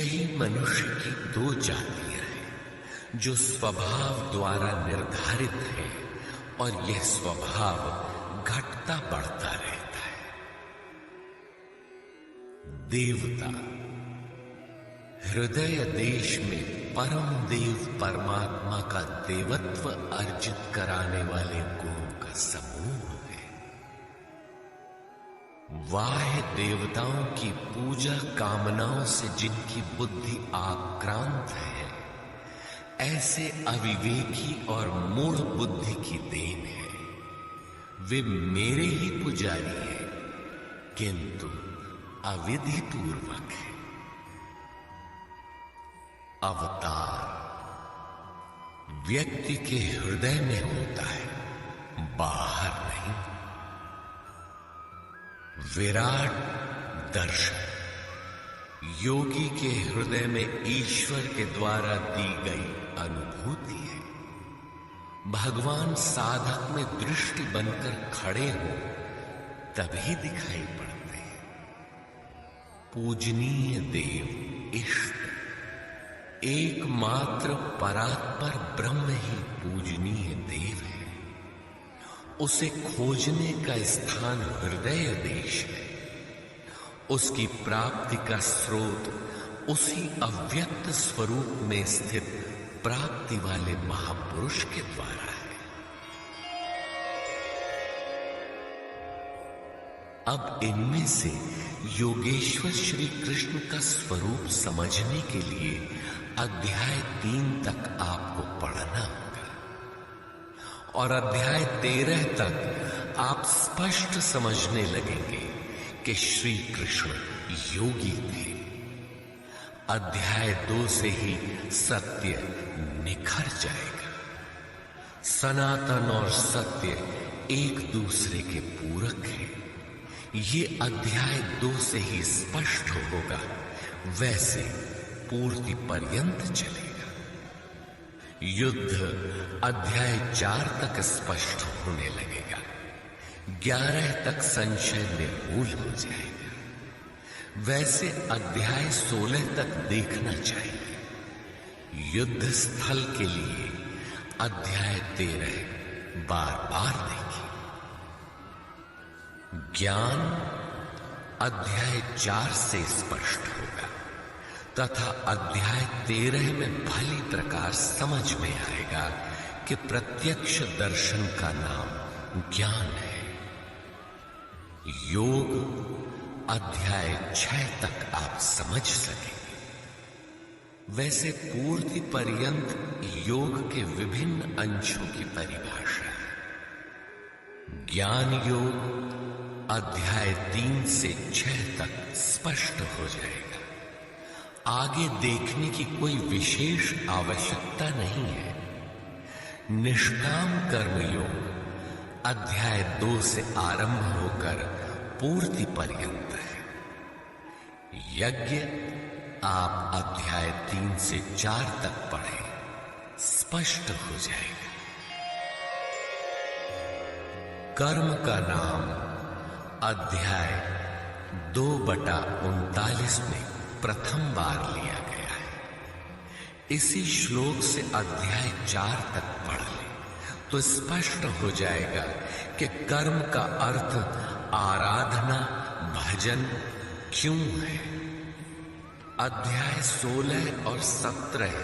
यही मनुष्य की दो जातियां हैं जो स्वभाव द्वारा निर्धारित है और यह स्वभाव घटता बढ़ता रहता है। देवता हृदय देश में परम देव परमात्मा का देवत्व अर्जित कराने वाले गुणों का समूह है। वाह्य देवताओं की पूजा कामनाओं से जिनकी बुद्धि आक्रांत है, ऐसे अविवेकी और मूढ़ बुद्धि की देन है। वे मेरे ही पुजारी हैं, किंतु अविधि पूर्वक है। अवतार व्यक्ति के हृदय में होता है, बाहर नहीं। विराट दर्शन योगी के हृदय में ईश्वर के द्वारा दी गई अनुभूति है। भगवान साधक में दृष्टि बनकर खड़े हो तभी दिखाई पड़ते हैं। पूजनीय देव इष्ट एकमात्र परात्पर ब्रह्म ही पूजनीय देव है। उसे खोजने का स्थान हृदय देश है। उसकी प्राप्ति का स्रोत उसी अव्यक्त स्वरूप में स्थित प्राप्ति वाले महापुरुष के द्वारा है। अब इनमें से योगेश्वर श्री कृष्ण का स्वरूप समझने के लिए अध्याय 3 तक आपको पढ़ना होगा और अध्याय 13 तक आप स्पष्ट समझने लगेंगे कि श्री कृष्ण योगी थे। अध्याय 2 से ही सत्य निखर जाएगा। सनातन और सत्य एक दूसरे के पूरक हैं। ये अध्याय 2 से ही स्पष्ट होगा, वैसे पूर्ति पर्यंत चलेगा। युद्ध अध्याय 4 तक स्पष्ट होने लगेगा। 11 तक संशय निर्मूल हो जाएगा। वैसे अध्याय 16 तक देखना चाहिए। युद्ध स्थल के लिए अध्याय 13 बार बार देखिए। ज्ञान अध्याय 4 से स्पष्ट होगा तथा अध्याय 13 में भली प्रकार समझ में आएगा कि प्रत्यक्ष दर्शन का नाम ज्ञान है। योग अध्याय 6 तक आप समझ सकेंगे। वैसे पूर्ति पर्यंत योग के विभिन्न अंशों की परिभाषा है। ज्ञान योग अध्याय 3 से 6 तक स्पष्ट हो जाएगा। आगे देखने की कोई विशेष आवश्यकता नहीं है। निष्काम कर्मयोग अध्याय 2 से आरंभ होकर पूर्ति पर्यंत है। यज्ञ आप अध्याय 3 से 4 तक पढ़ें, स्पष्ट हो जाएगा। कर्म का नाम अध्याय 2/39 में प्रथम बार लिया गया है। इसी श्लोक से अध्याय 4 तक पढ़ ले तो स्पष्ट हो जाएगा कि कर्म का अर्थ आराधना भजन क्यों है। अध्याय 16 और 17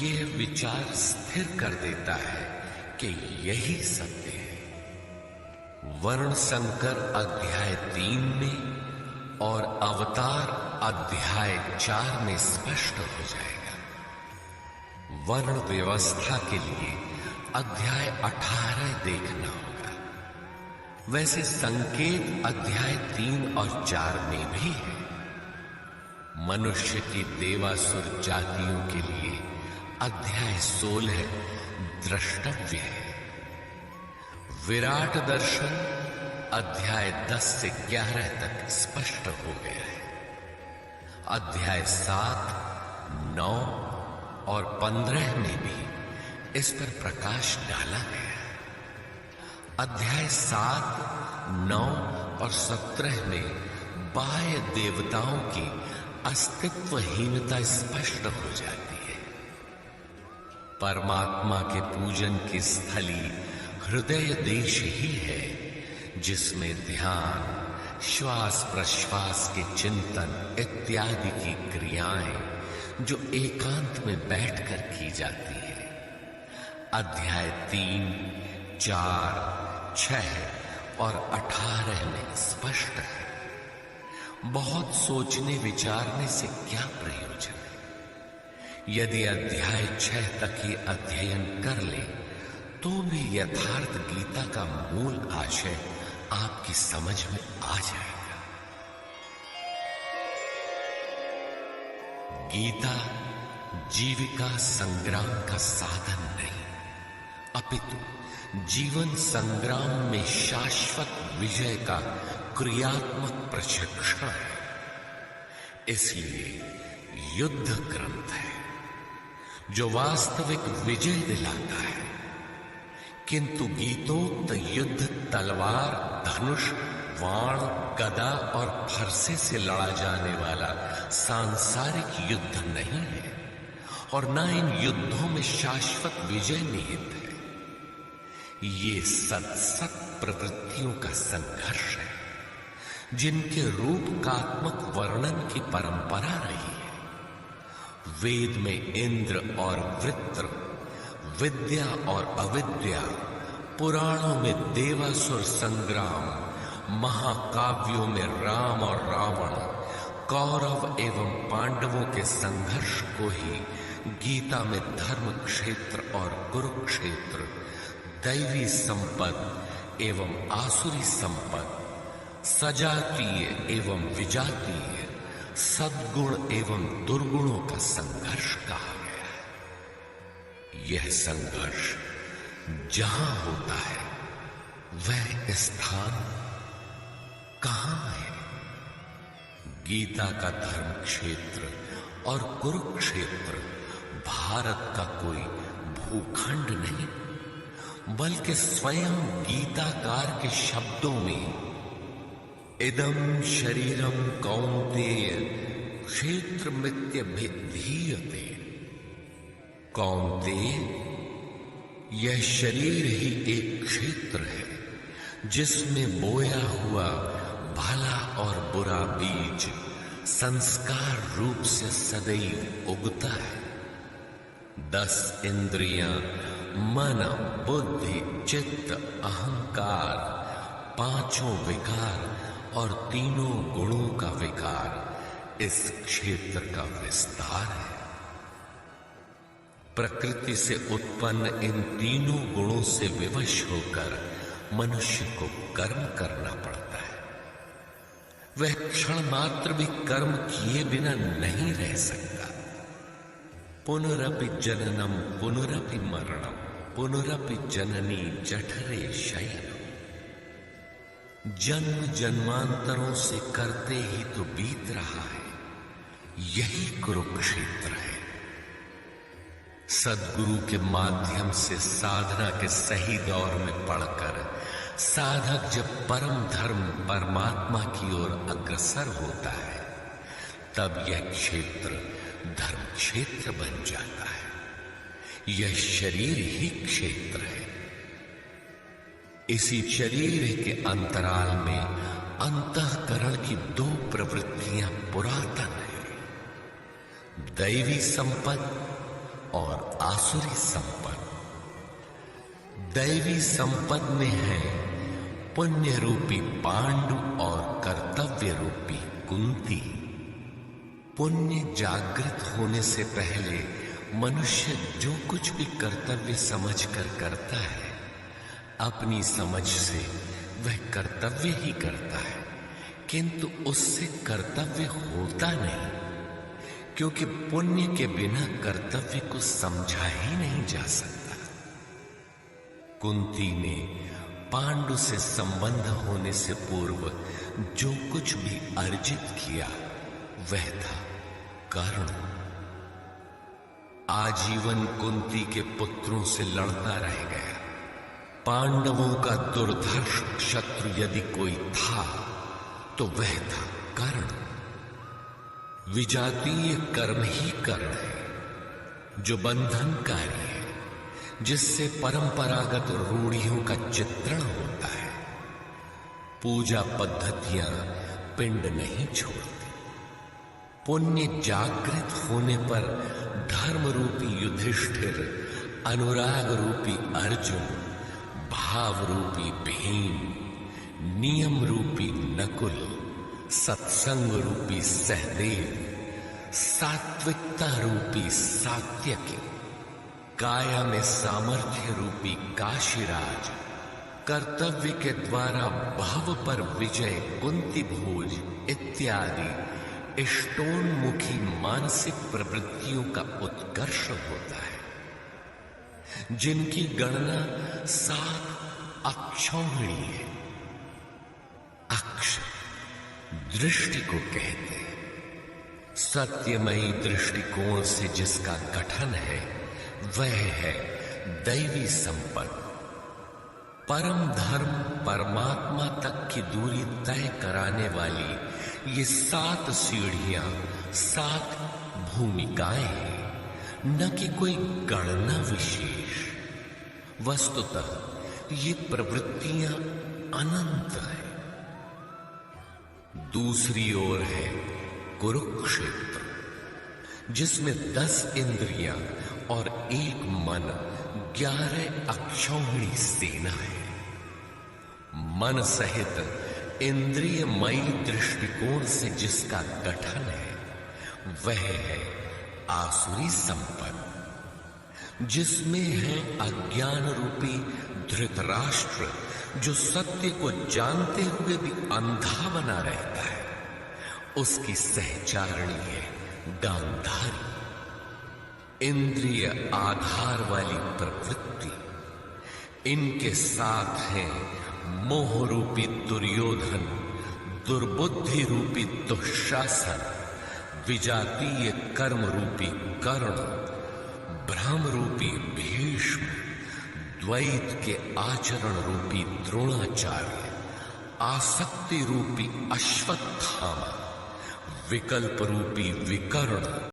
यह विचार स्थिर कर देता है कि यही सत्य है। वर्ण संकर अध्याय 3 में और अवतार अध्याय 4 में स्पष्ट हो जाएगा। वर्ण व्यवस्था के लिए अध्याय 18 देखना होगा। वैसे संकेत अध्याय 3 और 4 में भी है। मनुष्य की देवासुर जातियों के लिए अध्याय 16 द्रष्टव्य है। विराट दर्शन अध्याय 10 से 11 तक स्पष्ट हो गया है। अध्याय 7, 9 और 15 में भी इस पर प्रकाश डाला गया है। अध्याय 7, 9 और 17 में बाह्य देवताओं की अस्तित्वहीनता स्पष्ट हो जाती है। परमात्मा के पूजन की स्थली हृदय देश ही है, जिसमें ध्यान, श्वास प्रश्वास के चिंतन इत्यादि की क्रियाएं जो एकांत में बैठकर की जाती है। अध्याय 3, 4, 6 और 18 में स्पष्ट है। बहुत सोचने विचारने से क्या प्रयोजन है? यदि अध्याय 6 तक ही अध्ययन कर ले तो भी यथार्थ गीता का मूल आशय आपकी समझ में आ जाएगा। गीता जीविका संग्राम का साधन नहीं, अपितु जीवन संग्राम में शाश्वत विजय का क्रियात्मक प्रशिक्षण है। इसलिए युद्ध ग्रंथ है जो वास्तविक विजय दिलाता है। किंतु गीतोक्त युद्ध तलवार, धनुष, वाण, गदा और फरसे से लड़ा जाने वाला सांसारिक युद्ध नहीं है और न इन युद्धों में शाश्वत विजय निहित है। ये सत प्रवृत्तियों का संघर्ष है जिनके रूपकात्मक वर्णन की परंपरा रही है। वेद में इंद्र और वृत्र, विद्या और अविद्या, पुराणों में देवासुर संग्राम, महाकाव्यों में राम और रावण, कौरव एवं पांडवों के संघर्ष को ही गीता में धर्म क्षेत्र और कुरुक्षेत्र, दैवी संपद एवं आसुरी संपद, सजातीय एवं विजातीय, सद्गुण एवं दुर्गुणों का संघर्ष कहा गया है। यह संघर्ष जहां होता है वह स्थान कहां है? गीता का धर्म क्षेत्र और कुरुक्षेत्र भारत का कोई भूखंड नहीं, बल्कि स्वयं गीताकार के शब्दों में इदं शरीरम कौन्तेय क्षेत्रमित्यभिधीयते। कौन्तेय, यह शरीर ही एक क्षेत्र है जिसमें बोया हुआ भला और बुरा बीज संस्कार रूप से सदैव उगता है। 10 इंद्रियां, मन, बुद्धि, चित्त, अहंकार, 5 विकार और 3 गुणों का विकार इस क्षेत्र का विस्तार है। प्रकृति से उत्पन्न इन 3 गुणों से विवश होकर मनुष्य को कर्म करना पड़ता है। वह क्षण मात्र भी कर्म किए बिना नहीं रह सकता। पुनरपि जननम पुनरपि मरणम पुनरपि जननी जठरे शयनम। जन्म जन्मांतरों से करते ही तो बीत रहा है, यही कुरुक्षेत्र है। सद्गुरु के माध्यम से साधना के सही दौर में पढ़कर साधक जब परम धर्म परमात्मा की ओर अग्रसर होता है, तब यह क्षेत्र धर्म क्षेत्र बन जाता है। यह शरीर ही क्षेत्र है। इसी शरीर के अंतराल में अंतःकरण की 2 प्रवृत्तियां पुरातन है, दैवी संपद और आसुरी संपद। दैवी संपद में है पुण्य रूपी पांडु और कर्तव्य रूपी कुंती। पुण्य जागृत होने से पहले मनुष्य जो कुछ भी कर्तव्य समझकर करता है, अपनी समझ से वह कर्तव्य ही करता है, किंतु उससे कर्तव्य होता नहीं, क्योंकि पुण्य के बिना कर्तव्य को समझा ही नहीं जा सकता। कुंती ने पांडु से संबंध होने से पूर्व जो कुछ भी अर्जित किया वह था कर्ण। आजीवन कुंती के पुत्रों से लड़ता रह गया। पांडवों का दुर्धर्ष शत्रु यदि कोई था तो वह था कर्ण। विजातीय कर्म ही कर्म है जो बंधनकारी है, जिससे परंपरागत रूढ़ियों का चित्रण होता है। पूजा पद्धतियां पिंड नहीं छोड़ती। पुण्य जागृत होने पर धर्म रूपी युधिष्ठिर, अनुराग रूपी अर्जुन, भाव रूपी भीम, नियम रूपी नकुल, सत्संग रूपी सहदेव, सात्विकता रूपी सात्यकी, काया में सामर्थ्य रूपी काशीराज, कर्तव्य के द्वारा भव पर विजय कुंती भोज इत्यादि इष्टोन्मुखी मानसिक प्रवृत्तियों का उत्कर्ष होता है, जिनकी गणना 7 अक्षौहिणी है। अक्ष दृष्टि को कहते हैं। सत्यमयी दृष्टिकोण से जिसका गठन है वह है दैवी संपत्ति। परम धर्म परमात्मा तक की दूरी तय कराने वाली ये 7 सीढ़ियां, 7 भूमिकाएं हैं, न कि कोई गणना विशेष। वस्तुतः ये प्रवृत्तियां अनंत है। दूसरी ओर है कुरुक्षेत्र, जिसमें 10 इंद्रियां और 1 मन, 11 अक्षौहिणी सेना है। मन सहित इंद्रियमयी दृष्टिकोण से जिसका गठन है वह है आसुरी संपन्न, जिसमें है अज्ञान रूपी धृतराष्ट्र, जो सत्य को जानते हुए भी अंधा बना रहता है। उसकी सहचारणी है गांधारी। इंद्रिय आधार वाली प्रवृत्ति। इनके साथ है मोह रूपी दुर्योधन, दुर्बुद्धि रूपी दुःशासन, विजातीय कर्म रूपी कर्ण, भ्रम रूपी भीष्म, द्वैत के आचरण रूपी द्रोणाचार्य, आसक्ति रूपी अश्वत्थामा, विकल्प रूपी विकर्ण,